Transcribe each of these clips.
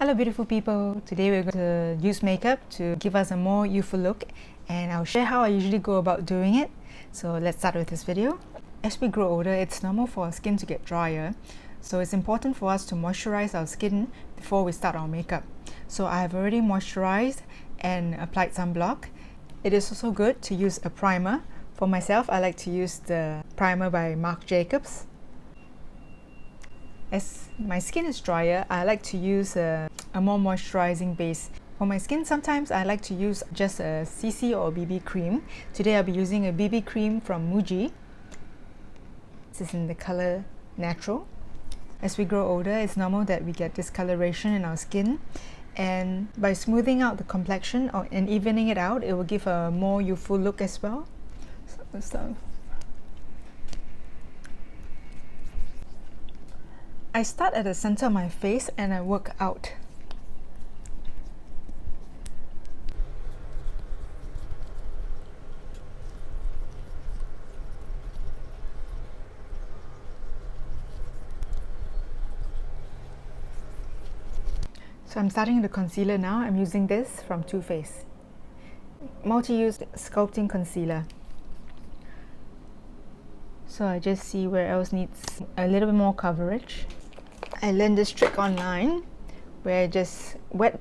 Hello beautiful people, today we're going to use makeup to give us a more youthful look, and I'll share how I usually go about doing it. So let's start with this video. As we grow older, it's normal for our skin to get drier, so it's important for us to moisturize our skin before we start our makeup. So I have already moisturized and applied sunblock. It is also good to use a primer. For myself, I like to use the primer by Marc Jacobs. As my skin is drier, I like to use a more moisturizing base. For my skin, sometimes I like to use just a CC or BB cream. Today I'll be using a BB cream from Muji. This is in the color Natural. As we grow older, it's normal that we get discoloration in our skin, and by smoothing out the complexion and evening it out, it will give a more youthful look as well. I start at the center of my face and I work out. So I'm starting the concealer now. I'm using this from Too Faced. Multi-use Sculpting Concealer. So I just see where else needs a little bit more coverage. I learned this trick online where I just wet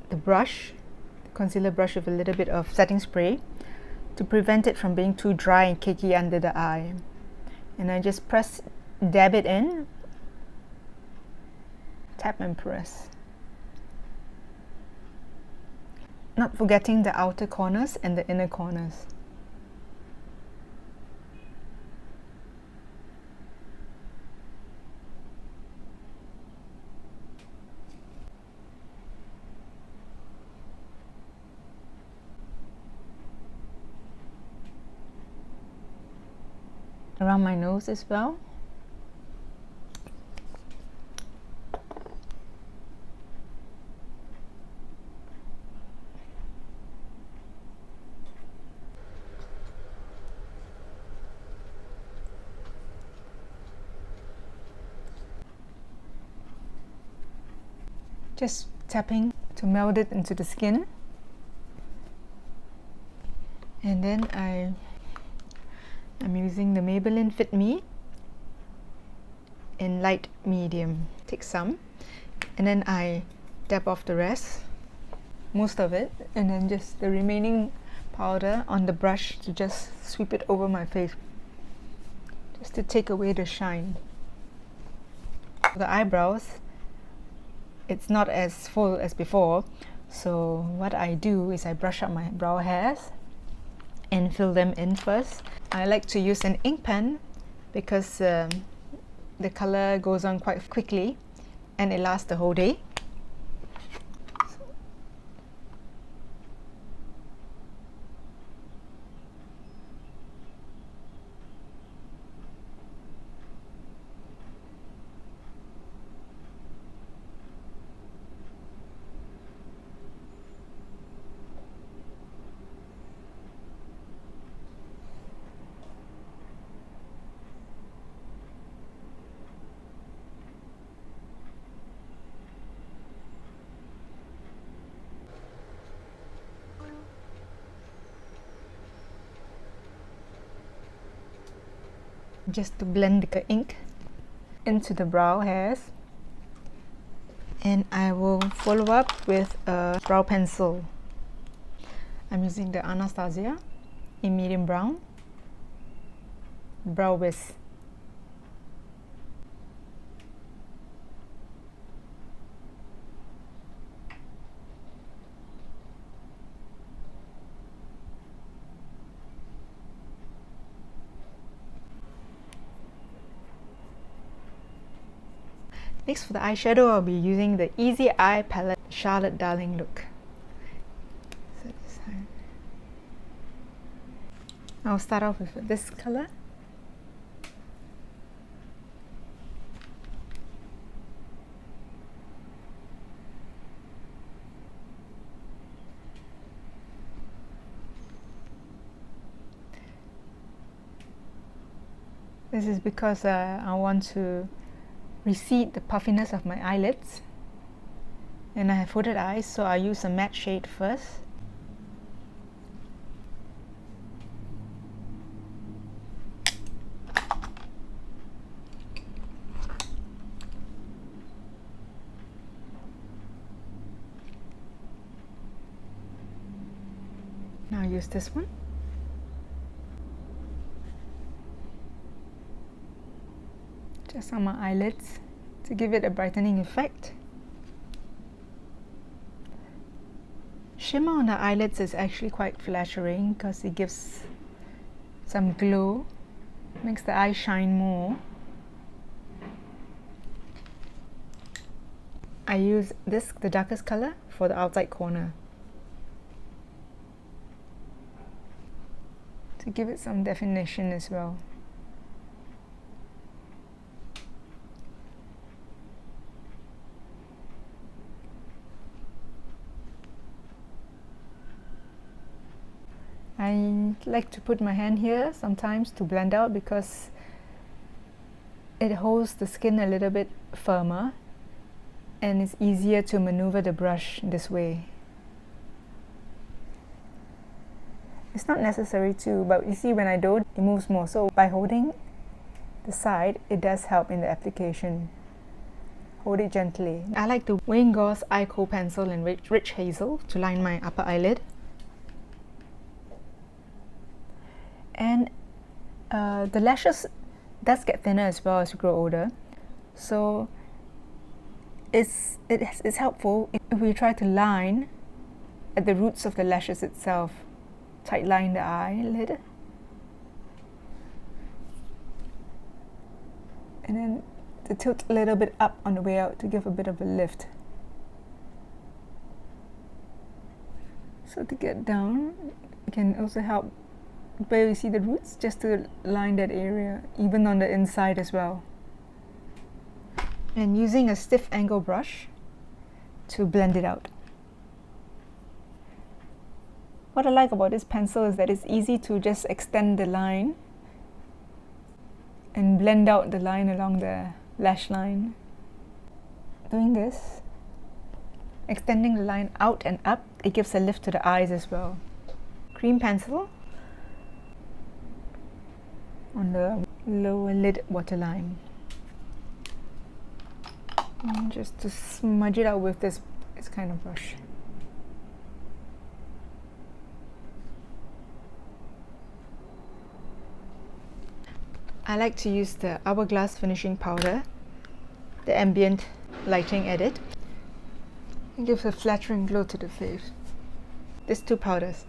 the brush, the concealer brush, with a little bit of setting spray to prevent it from being too dry and cakey under the eye. And I just dab it in, tap and press. Not forgetting the outer corners and the inner corners. Around my nose as well. Just tapping to meld it into the skin. And then I'm using the Maybelline Fit Me in light medium. Take some, and then I dab off the rest, most of it, and then just the remaining powder on the brush to just sweep it over my face, just to take away the shine. For the eyebrows, it's not as full as before, so what I do is I brush up my brow hairs and fill them in first. I like to use an ink pen because the color goes on quite quickly and it lasts the whole day. Just to blend the ink into the brow hairs, and I will follow up with a brow pencil. I'm using the Anastasia in medium brown brow wiz. Next, for the eyeshadow, I'll be using the Easy Eye palette Charlotte Darling look. So I'll start off with this color. This is because I want to recede the puffiness of my eyelids. And I have hooded eyes, so I use a matte shade first. Now use this one. Just on my eyelids to give it a brightening effect. Shimmer on the eyelids is actually quite flattering because it gives some glow, makes the eye shine more. I use this, the darkest color, for the outside corner to give it some definition as well. I like to put my hand here sometimes to blend out because it holds the skin a little bit firmer and it's easier to maneuver the brush this way. It's not necessary to, but you see when I do, it moves more. So by holding the side, it does help in the application. Hold it gently. I like the Wayne Goss Eye Kohl pencil in Rich Hazel to line my upper eyelid. And the lashes does get thinner as well as you grow older. So it's helpful if we try to line at the roots of the lashes itself. Tight line the eyelid. And then to tilt a little bit up on the way out to give a bit of a lift. So to get down, it can also help where you see the roots, just to line that area, even on the inside as well. And using a stiff angle brush to blend it out. What I like about this pencil is that it's easy to just extend the line and blend out the line along the lash line. Doing this, extending the line out and up, it gives a lift to the eyes as well. Cream pencil on the lower lid waterline. And just to smudge it out with this kind of brush. I like to use the Hourglass finishing powder, the Ambient Lighting Edit. It gives a flattering glow to the face. These two powders,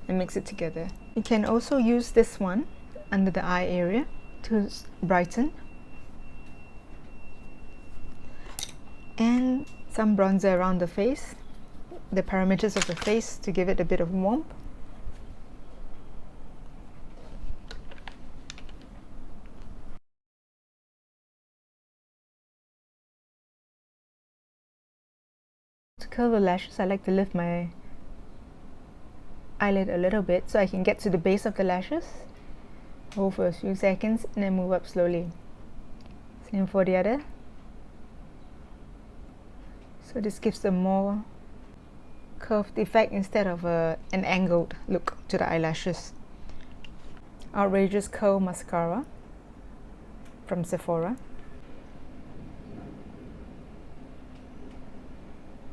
and mix it together. You can also use this one under the eye area to brighten. And some bronzer around the face, the perimeters of the face, to give it a bit of warmth. To curl the lashes, I like to lift my eyelid a little bit so I can get to the base of the lashes. Hold for a few seconds and then move up slowly. Same for the other. So this gives a more curved effect instead of an angled look to the eyelashes. Outrageous Curl Mascara from Sephora.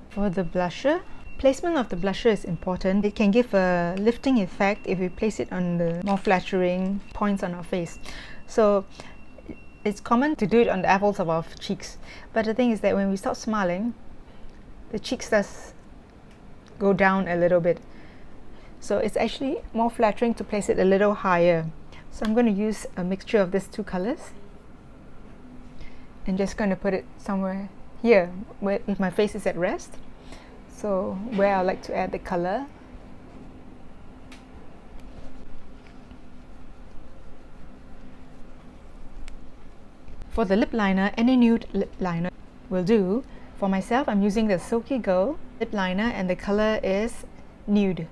For the blusher, placement of the blusher is important. It can give a lifting effect if we place it on the more flattering points on our face. So it's common to do it on the apples of our cheeks. But the thing is that when we stop smiling, the cheeks does go down a little bit. So it's actually more flattering to place it a little higher. So I'm going to use a mixture of these two colors. And just going to put it somewhere here, where if my face is at rest. So where I like to add the color. For the lip liner, any nude lip liner will do. For myself, I'm using the Silky Girl lip liner and the color is Nude.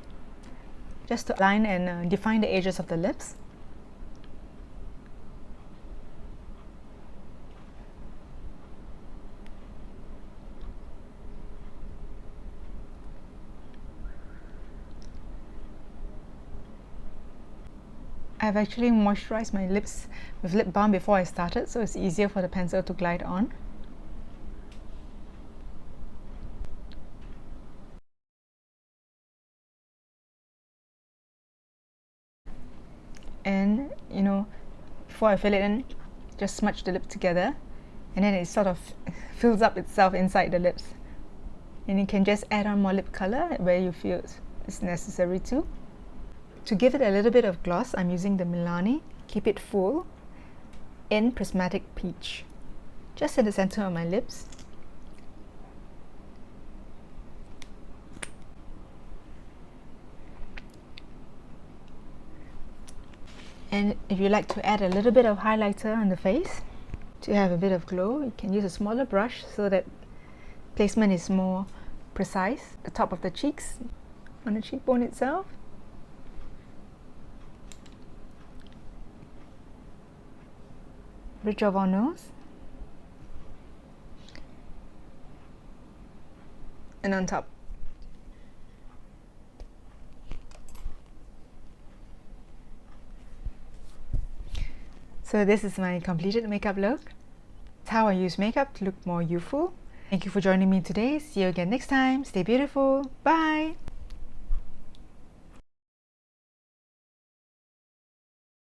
Just to line and define the edges of the lips. I've actually moisturized my lips with lip balm before I started, so it's easier for the pencil to glide on. And you know, before I fill it in, just smudge the lip together, and then it sort of fills up itself inside the lips. And you can just add on more lip color where you feel it's necessary to. To give it a little bit of gloss, I'm using the Milani Keep It Full in Prismatic Peach, just in the center of my lips. And if you like to add a little bit of highlighter on the face to have a bit of glow, you can use a smaller brush so that placement is more precise. The top of the cheeks, on the cheekbone itself. Bridge of our nose. And on top. So this is my completed makeup look. It's how I use makeup to look more youthful. Thank you for joining me today. See you again next time. Stay beautiful. Bye!